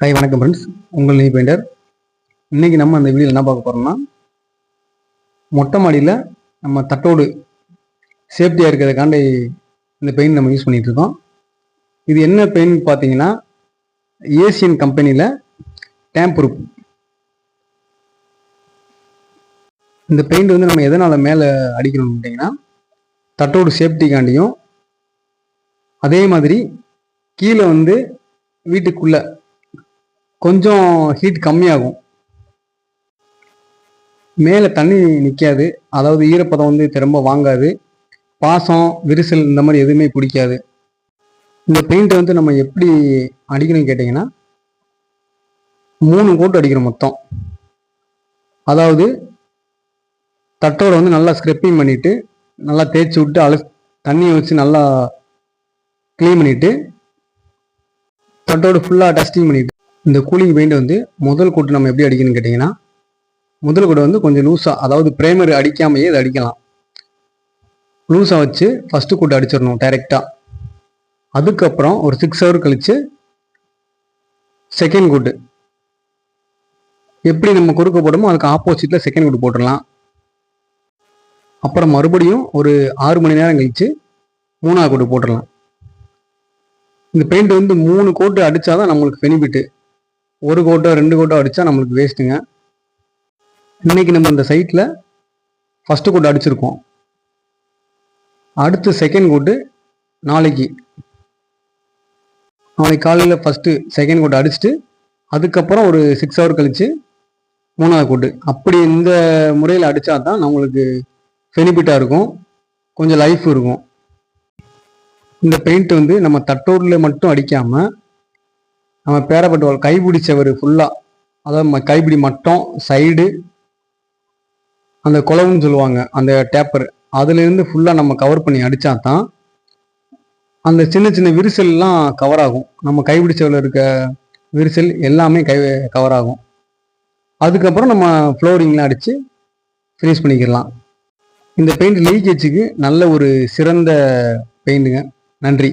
Hi வணக்கம் friends, உங்கள் நீ பெயிண்டர். இன்றைக்கி நம்ம அந்த வீடியோவில் என்ன பார்க்க போகிறோம்னா, மொட்டை மாடியில் நம்ம தட்டோடு சேஃப்டியாக இருக்கிறதுக்காண்டி இந்த பெயிண்ட் நம்ம யூஸ் பண்ணிகிட்ருக்கோம். இது என்ன பெயிண்ட் பார்த்தீங்கன்னா, ஏசியன் கம்பெனியில் டேம்ப் ப்ரூஃப். இந்த பெயிண்ட் வந்து நம்ம எதனால் மேலே அடிக்கணும்னு கேட்டிங்கன்னா, தட்டோடு சேஃப்டிக்காண்டியும், அதே மாதிரி கீழே வந்து வீட்டுக்குள்ளே கொஞ்சம் ஹீட் கம்மியாகும், மேலே தண்ணி நிற்காது, அதாவது ஈரப்பதம் வந்து திரும்ப வாங்காது, பாசம் விரிசல் இந்த மாதிரி எதுவுமே பிடிக்காது. இந்த பெயிண்ட்டை வந்து நம்ம எப்படி அடிக்கணும்னு கேட்டிங்கன்னா, 3 கோட்டு அடிக்கணும் மொத்தம். அதாவது தட்டோட வந்து நல்லா ஸ்க்ரப்பிங் பண்ணிவிட்டு, நல்லா தேய்ச்சி விட்டு தண்ணியை வச்சு நல்லா க்ளீன் பண்ணிவிட்டு, தட்டோடு ஃபுல்லாக டஸ்டிங் பண்ணிவிட்டு, இந்த கூலிங் பெயிண்ட் வந்து முதல் கோட்டு நம்ம எப்படி அடிக்கணும்னு கேட்டிங்கன்னா, முதல் கோட்டை வந்து கொஞ்சம் லூஸாக, அதாவது ப்ரைமர் அடிக்காமையே இதை அடிக்கலாம். லூஸாக வச்சு ஃபஸ்ட்டு கோட்டை அடிச்சிடணும் டைரெக்டாக. அதுக்கப்புறம் ஒரு 6 ஹவர் கழித்து செகண்ட் கோட்டு எப்படி நம்ம குறுக்க போடுமோ அதுக்கு ஆப்போசிட்டில் செகண்ட் கோட்டு போட்டுடலாம். அப்புறம் மறுபடியும் ஒரு 6 மணி நேரம் கழித்து 3ஆவது கோட்டு போட்டுடலாம். இந்த பெயிண்ட் வந்து 3 கோட்டு அடித்தாதான் நம்மளுக்கு பெனிஃபிட்டு. 1 கோட்டோ 2 கோட்டோ அடித்தா நம்மளுக்கு வேஸ்ட்டுங்க. இன்றைக்கி நம்ம இந்த சைட்டில் ஃபஸ்ட்டு கோட்டு அடிச்சிருக்கோம். அடுத்து செகண்ட் கோட்டு நாளைக்கு காலையில் ஃபஸ்ட்டு செகண்ட் கோட்டு அடிச்சுட்டு, அதுக்கப்புறம் ஒரு 6 ஹவர் கழித்து 3ஆவது கோட்டு. அப்படி இந்த முறையில் அடித்தா தான் நம்மளுக்கு பெனிஃபிட்டாக இருக்கும், கொஞ்சம் லைஃப் இருக்கும். இந்த பெயிண்ட் வந்து நம்ம தட்டோடில் மட்டும் அடிக்காமல், நம்ம பேரப்பட்ட கைப்பிடி செவர் ஃபுல்லாக, அதாவது கைப்பிடி மட்டம் சைடு, அந்த குளவுன்னு சொல்லுவாங்க அந்த டேப்பர், அதுலேருந்து ஃபுல்லாக நம்ம கவர் பண்ணி அடித்தா தான் அந்த சின்ன சின்ன விரிசல்லாம் கவர் ஆகும். நம்ம கைப்பிடி செவரில் இருக்க விரிசல் எல்லாமே கவர் ஆகும். அதுக்கப்புறம் நம்ம ஃப்ளோரிங்லாம் அடித்து ஃபினிஷ் பண்ணிக்கிடலாம். இந்த பெயிண்ட் லீக்கேஜுக்கு நல்ல ஒரு சிறந்த பெயிண்ட்டுங்க. நன்றி.